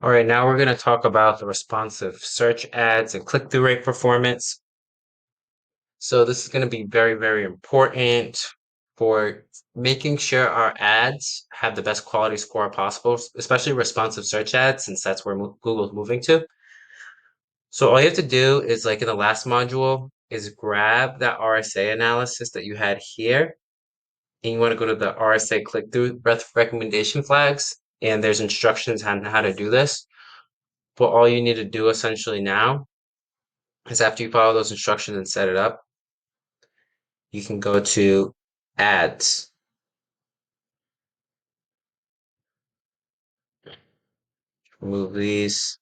All right, now we're going to talk about the responsive search ads and click-through rate performance. So this is going to be very, very important for making sure our ads have the best quality score possible, especially responsive search ads, since that's where Google's moving to. So all you have to do is, like in the last module, is grab that RSA analysis that you had here, and you want to go to the RSA click-through recommendation flags, and there's instructions on how to do this. But all you need to do essentially now is after you follow those instructions and set it up, you can go to ads, remove these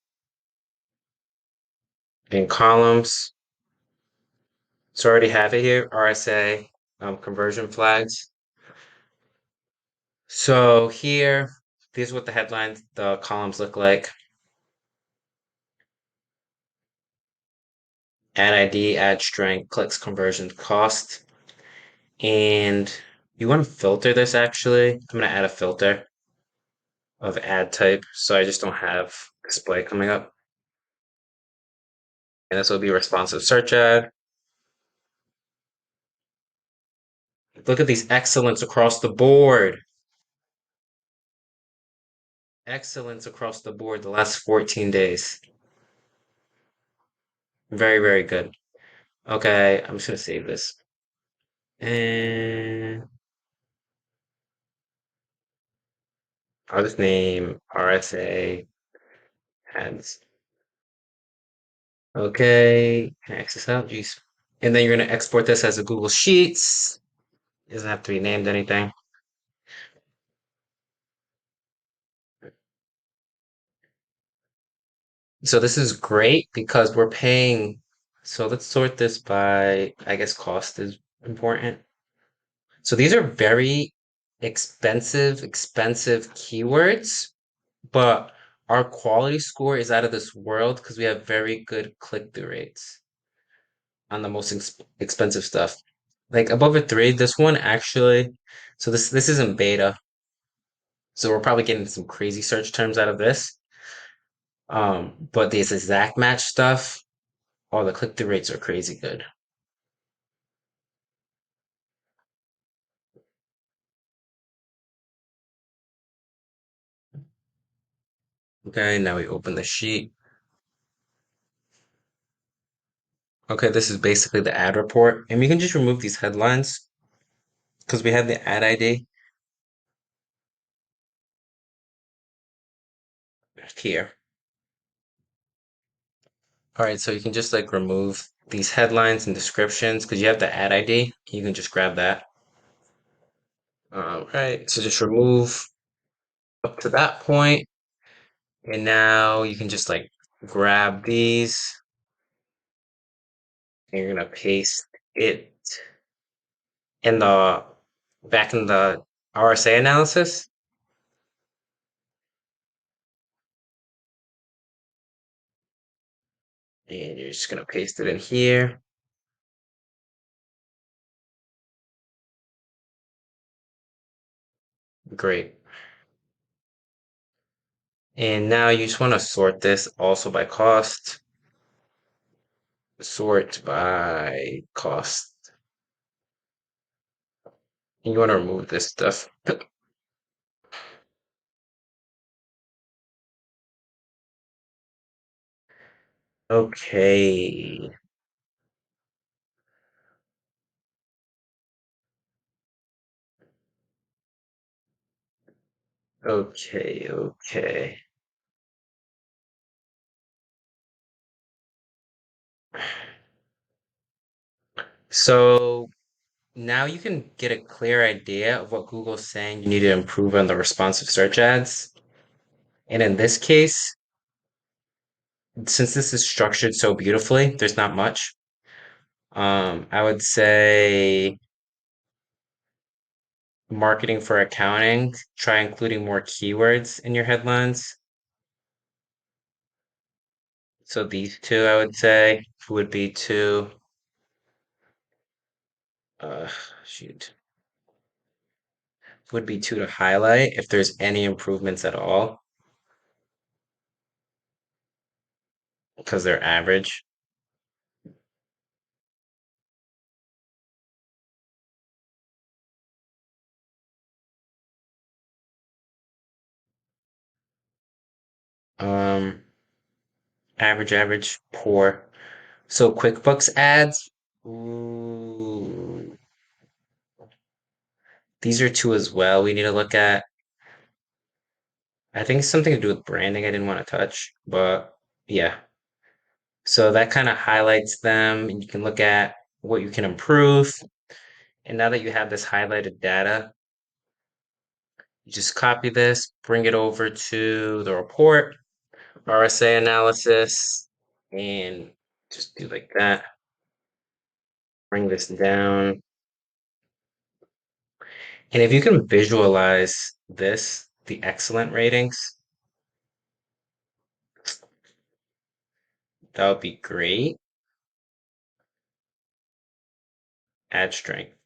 in columns. So I already have it here, RSA conversion flags. So here, these are what the headlines, the columns look like. Ad ID, ad strength, clicks, conversion, cost. And you want to filter this actually. I'm going to add a filter of ad type. So I just don't have display coming up. And this will be responsive search ad. Look at these excellence across the board. Excellence across the board the last 14 days. Very, very good. Okay, I'm just gonna save this. And I'll just name RSA ads. Okay, can I X this out? Jeez. And then you're gonna export this as a Google Sheets. It doesn't have to be named anything. So this is great because we're paying. So let's sort this by, I guess cost is important. So these are very expensive keywords, but our quality score is out of this world because we have very good click-through rates on the most expensive stuff. Like above a 3, this one actually, so this isn't beta. So we're probably getting some crazy search terms out of this. But this exact match stuff, all the click-through rates are crazy good. Okay, now we open the sheet. Okay, this is basically the ad report. And we can just remove these headlines because we have the ad ID here. All right, so you can just like remove these headlines and descriptions because you have the ad ID. You can just grab that. All right, so just remove up to that point, and now you can just like grab these, and you're gonna paste it in the back in the RSA analysis, and you're just gonna paste it in here. Great. And now you just want to sort this also by cost. Sort by cost. And you want to remove this stuff. Okay. Okay, okay. So now you can get a clear idea of what Google's saying you need to improve on the responsive search ads. And in this case, since this is structured so beautifully, there's not much. I would say marketing for accounting, try including more keywords in your headlines. So these two, I would say, would be two. Uh, shoot, would be two to highlight if there's any improvements at all. because they're average. Um, average, poor. So QuickBooks ads, ooh, these are two as well. We need to look at. I think it's something to do with branding. I didn't want to touch, but yeah. So that kind of highlights them, and you can look at what you can improve. And now that you have this highlighted data, you just copy this, bring it over to the report, RSA analysis, and just do like that. Bring this down. And if you can visualize this, the excellent ratings, that would be great. Add strength.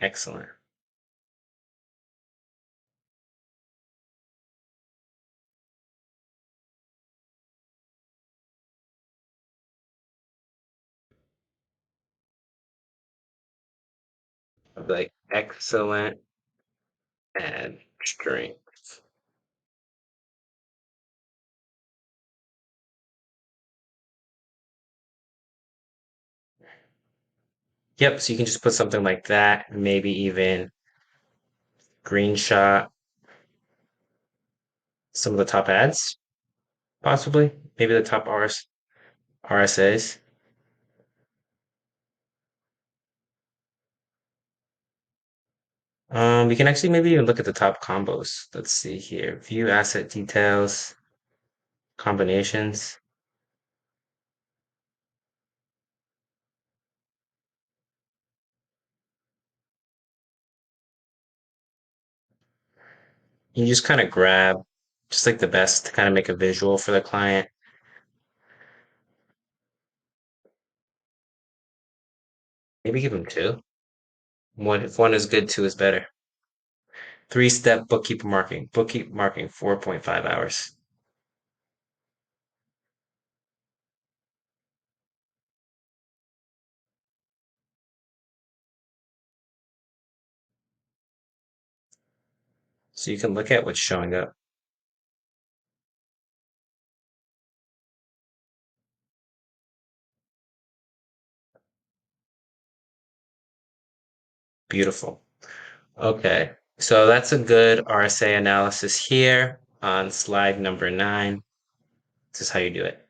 Excellent. I'd be like excellent, add strength. Yep, so you can just put something like that, maybe even screenshot some of the top ads, possibly. Maybe the top RSAs. We can actually maybe even look at the top combos. Let's see here. View asset details, combinations. You just kind of grab just like the best to kind of make a visual for the client. Maybe give them two. One, if one is good, two is better. Three-step bookkeeper marking. Bookkeeper marking, 4.5 hours. So you can look at what's showing up. Beautiful. Okay. So that's a good RSA analysis here on slide number 9. This is how you do it.